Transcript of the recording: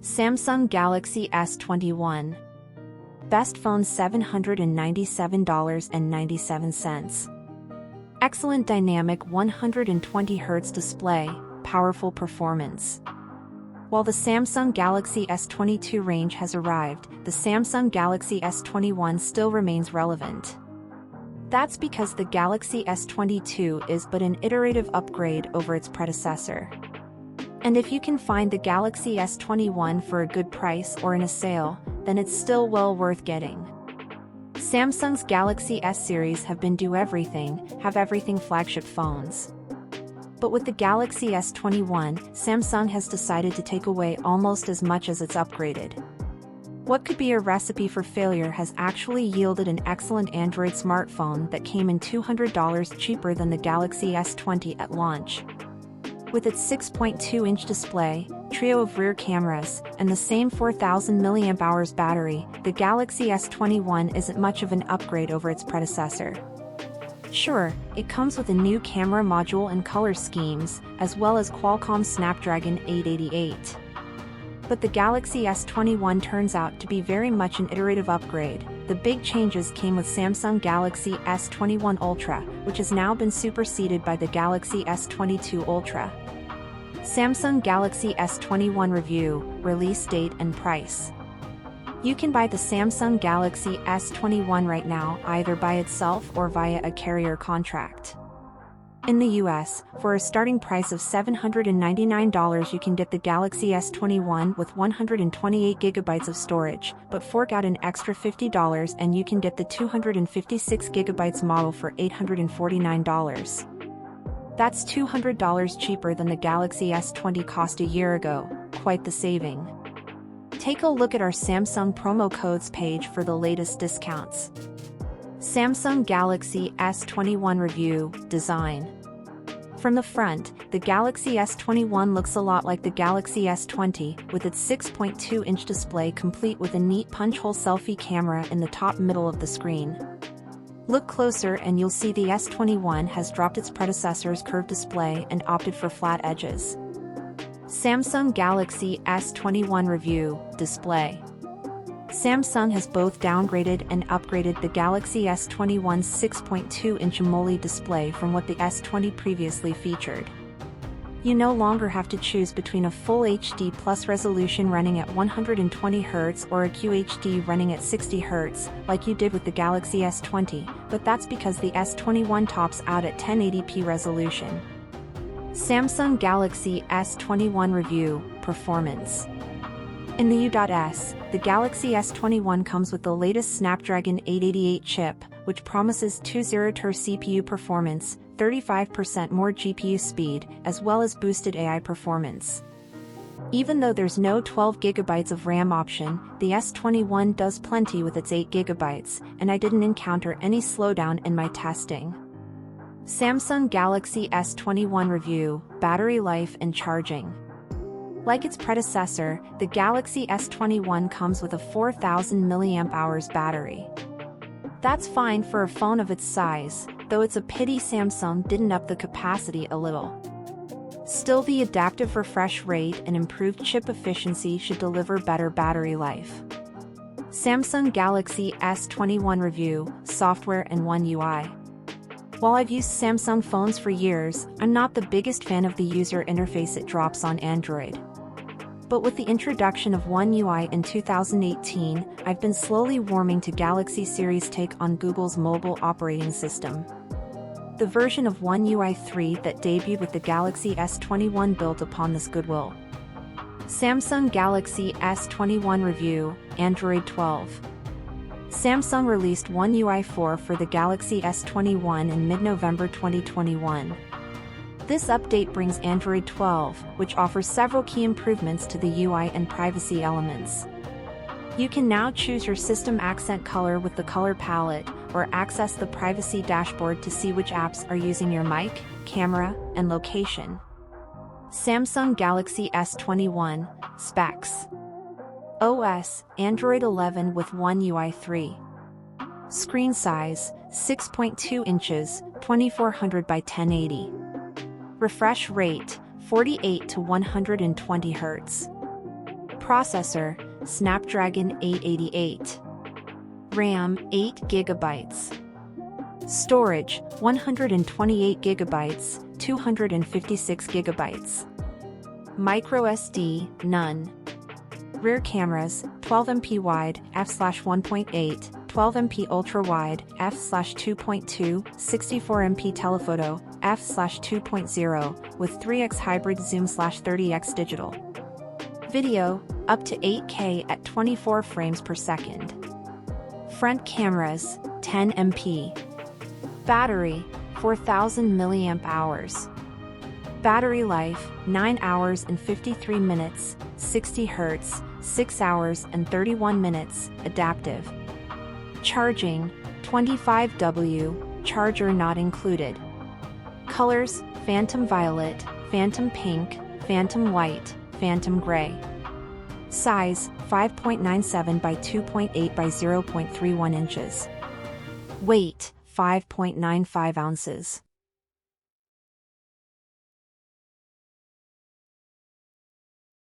Samsung Galaxy S21 Best Phone $797.97. Excellent dynamic 120Hz display, powerful performance. While the Samsung Galaxy S22 range has arrived, the Samsung Galaxy S21 still remains relevant. That's because the Galaxy S22 is but an iterative upgrade over its predecessor. And if you can find the Galaxy S21 for a good price or in a sale, then it's still well worth getting. Samsung's Galaxy S series have been have everything flagship phones. But with the Galaxy S21, Samsung has decided to take away almost as much as it's upgraded. What could be a recipe for failure has actually yielded an excellent Android smartphone that came in $200 cheaper than the Galaxy S20 at launch. With its 6.2-inch display, trio of rear cameras, and the same 4000 mAh battery, the Galaxy S21 isn't much of an upgrade over its predecessor. Sure, it comes with a new camera module and color schemes, as well as Qualcomm's Snapdragon 888. But the Galaxy S21 turns out to be very much an iterative upgrade. The big changes came with Samsung Galaxy S21 Ultra, which has now been superseded by the Galaxy S22 Ultra. Samsung Galaxy S21 review, release date and price. You can buy the Samsung Galaxy S21 right now either by itself or via a carrier contract. In the US, for a starting price of $799 you can get the Galaxy S21 with 128GB of storage, but fork out an extra $50 and you can get the 256GB model for $849. That's $200 cheaper than the Galaxy S20 cost a year ago, quite the saving. Take a look at our Samsung promo codes page for the latest discounts. Samsung Galaxy S21 review, design. From the front, the Galaxy S21 looks a lot like the Galaxy S20, with its 6.2-inch display complete with a neat punch-hole selfie camera in the top middle of the screen. Look closer and you'll see the S21 has dropped its predecessor's curved display and opted for flat edges. Samsung Galaxy S21 review, display. Samsung has both downgraded and upgraded the Galaxy S21's 6.2-inch AMOLED display from what the S20 previously featured. You no longer have to choose between a full HD Plus resolution running at 120Hz or a QHD running at 60Hz, like you did with the Galaxy S20, but that's because the S21 tops out at 1080p resolution. Samsung Galaxy S21 review, performance. In the U.S., the Galaxy S21 comes with the latest Snapdragon 888 chip, which promises 2-0-tier CPU performance, 35% more GPU speed, as well as boosted AI performance. Even though there's no 12GB of RAM option, the S21 does plenty with its 8GB, and I didn't encounter any slowdown in my testing. Samsung Galaxy S21 review, battery life and charging. Like its predecessor, the Galaxy S21 comes with a 4000 mAh battery. That's fine for a phone of its size, though it's a pity Samsung didn't up the capacity a little. Still, the adaptive refresh rate and improved chip efficiency should deliver better battery life. Samsung Galaxy S21 review, software and One UI. While I've used Samsung phones for years, I'm not the biggest fan of the user interface it drops on Android. But with the introduction of One UI in 2018, I've been slowly warming to Galaxy series' take on Google's mobile operating system. The version of One UI 3 that debuted with the Galaxy S21 built upon this goodwill. Samsung Galaxy S21 review, Android 12. Samsung released One UI 4 for the Galaxy S21 in mid-November 2021. This update brings Android 12, which offers several key improvements to the UI and privacy elements. You can now choose your system accent color with the color palette, or access the privacy dashboard to see which apps are using your mic, camera, and location. Samsung Galaxy S21, specs. OS, Android 11 with One UI 3. Screen size, 6.2 inches, 2400 by 1080. Refresh rate, 48 to 120 Hz. Processor, Snapdragon 888. RAM, 8 GB. Storage, 128 GB, 256 GB. microSD, none. Rear cameras, 12MP wide, f/1.8, 12MP ultra-wide, f/2.2, 64MP telephoto, f/2.0, with 3x hybrid zoom/30x digital. Video, up to 8K at 24 frames per second. Front cameras, 10MP. Battery, 4000 mAh. Battery life, 9 hours and 53 minutes, 60 Hz, 6 hours and 31 minutes, adaptive. Charging, 25W, charger not included. Colors, Phantom Violet, Phantom Pink, Phantom White, Phantom Gray. Size, 5.97 by 2.8 by 0.31 inches. Weight, 5.95 ounces.